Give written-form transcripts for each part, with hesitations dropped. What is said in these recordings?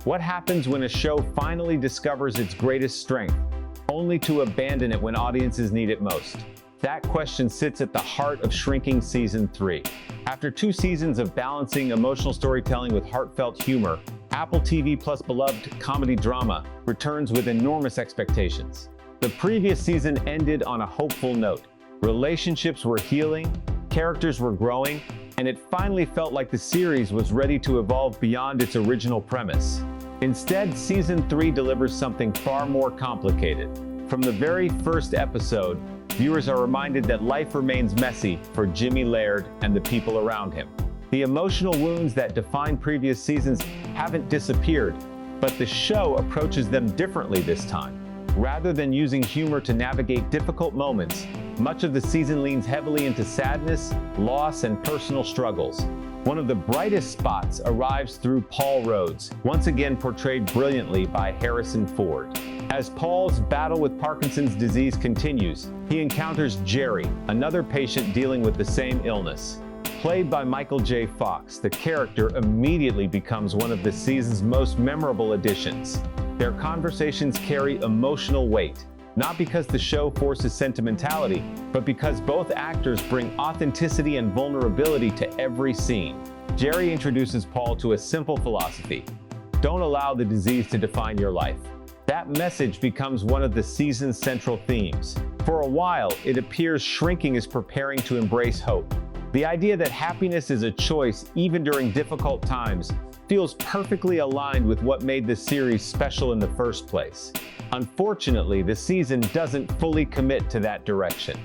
What happens when a show finally discovers its greatest strength, only to abandon it when audiences need it most? That question sits at the heart of Shrinking Season 3. After 2 seasons of balancing emotional storytelling with heartfelt humor, Apple TV+'s beloved comedy drama returns with enormous expectations. The previous season ended on a hopeful note. Relationships were healing, characters were growing, and it finally felt like the series was ready to evolve beyond its original premise. Instead, Season 3 delivers something far more complicated. From the very first episode, viewers are reminded that life remains messy for Jimmy Laird and the people around him. The emotional wounds that defined previous seasons haven't disappeared, but the show approaches them differently this time. Rather than using humor to navigate difficult moments, much of the season leans heavily into sadness, loss, and personal struggles. One of the brightest spots arrives through Paul Rhodes, once again portrayed brilliantly by Harrison Ford. As Paul's battle with Parkinson's disease continues, he encounters Jerry, another patient dealing with the same illness. Played by Michael J. Fox, the character immediately becomes one of the season's most memorable additions. Their conversations carry emotional weight, not because the show forces sentimentality, but because both actors bring authenticity and vulnerability to every scene. Jerry introduces Paul to a simple philosophy: don't allow the disease to define your life. That message becomes one of the season's central themes. For a while, it appears Shrinking is preparing to embrace hope. The idea that happiness is a choice even during difficult times feels perfectly aligned with what made the series special in the first place. Unfortunately, the season doesn't fully commit to that direction.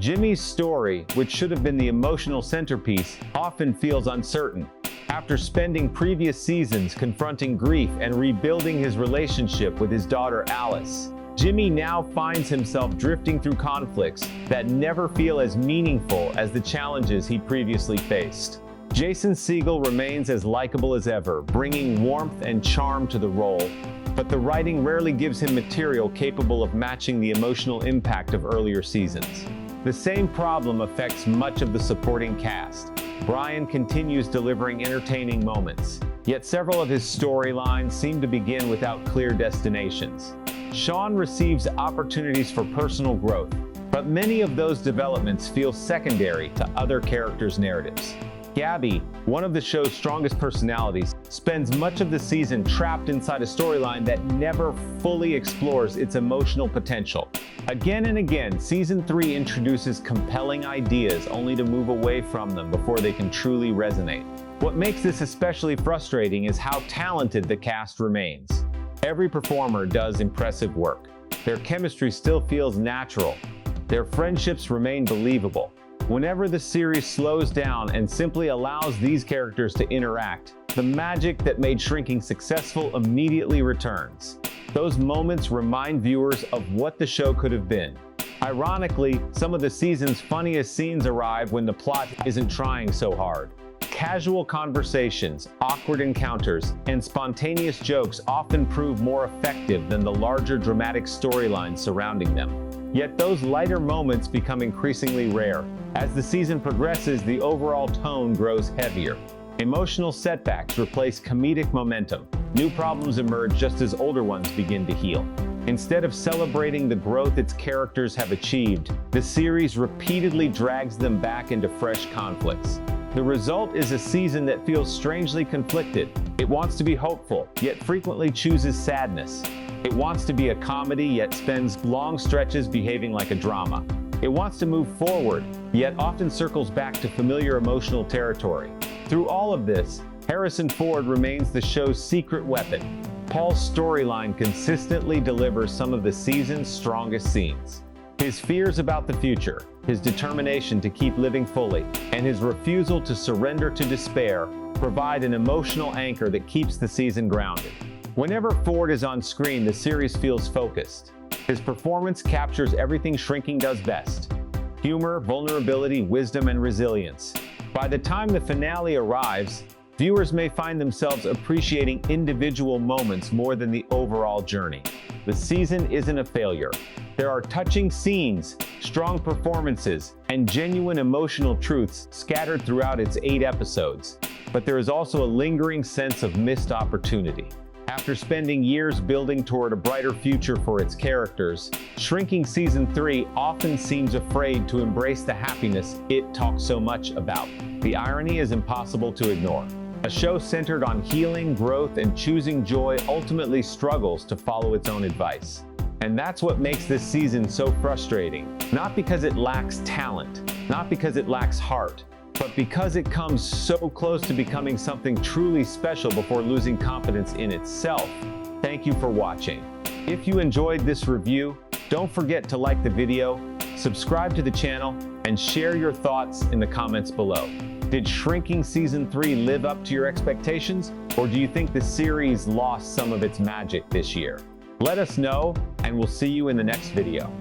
Jimmy's story, which should have been the emotional centerpiece, often feels uncertain. After spending previous seasons confronting grief and rebuilding his relationship with his daughter Alice, Jimmy now finds himself drifting through conflicts that never feel as meaningful as the challenges he previously faced. Jason Segel remains as likable as ever, bringing warmth and charm to the role, but the writing rarely gives him material capable of matching the emotional impact of earlier seasons. The same problem affects much of the supporting cast. Brian continues delivering entertaining moments, yet several of his storylines seem to begin without clear destinations. Sean receives opportunities for personal growth, but many of those developments feel secondary to other characters' narratives. Gabby, one of the show's strongest personalities, spends much of the season trapped inside a storyline that never fully explores its emotional potential. Again and again, Season 3 introduces compelling ideas only to move away from them before they can truly resonate. What makes this especially frustrating is how talented the cast remains. Every performer does impressive work. Their chemistry still feels natural. Their friendships remain believable. Whenever the series slows down and simply allows these characters to interact, the magic that made Shrinking successful immediately returns. Those moments remind viewers of what the show could have been. Ironically, some of the season's funniest scenes arrive when the plot isn't trying so hard. Casual conversations, awkward encounters, and spontaneous jokes often prove more effective than the larger dramatic storylines surrounding them. Yet those lighter moments become increasingly rare. As the season progresses, the overall tone grows heavier. Emotional setbacks replace comedic momentum. New problems emerge just as older ones begin to heal. Instead of celebrating the growth its characters have achieved, the series repeatedly drags them back into fresh conflicts. The result is a season that feels strangely conflicted. It wants to be hopeful, yet frequently chooses sadness. It wants to be a comedy, yet spends long stretches behaving like a drama. It wants to move forward, yet often circles back to familiar emotional territory. Through all of this, Harrison Ford remains the show's secret weapon. Paul's storyline consistently delivers some of the season's strongest scenes. His fears about the future, his determination to keep living fully, and his refusal to surrender to despair provide an emotional anchor that keeps the season grounded. Whenever Ford is on screen, the series feels focused. His performance captures everything Shrinking does best: humor, vulnerability, wisdom, and resilience. By the time the finale arrives, viewers may find themselves appreciating individual moments more than the overall journey. The season isn't a failure. There are touching scenes, strong performances, and genuine emotional truths scattered throughout its 8 episodes. But there is also a lingering sense of missed opportunity. After spending years building toward a brighter future for its characters, Shrinking Season 3 often seems afraid to embrace the happiness it talks so much about. The irony is impossible to ignore. A show centered on healing, growth, and choosing joy ultimately struggles to follow its own advice. And that's what makes this season so frustrating. Not because it lacks talent, not because it lacks heart, but because it comes so close to becoming something truly special before losing confidence in itself. Thank you for watching. If you enjoyed this review, don't forget to like the video, subscribe to the channel, and share your thoughts in the comments below. Did Shrinking Season 3 live up to your expectations, or do you think the series lost some of its magic this year? Let us know, and we'll see you in the next video.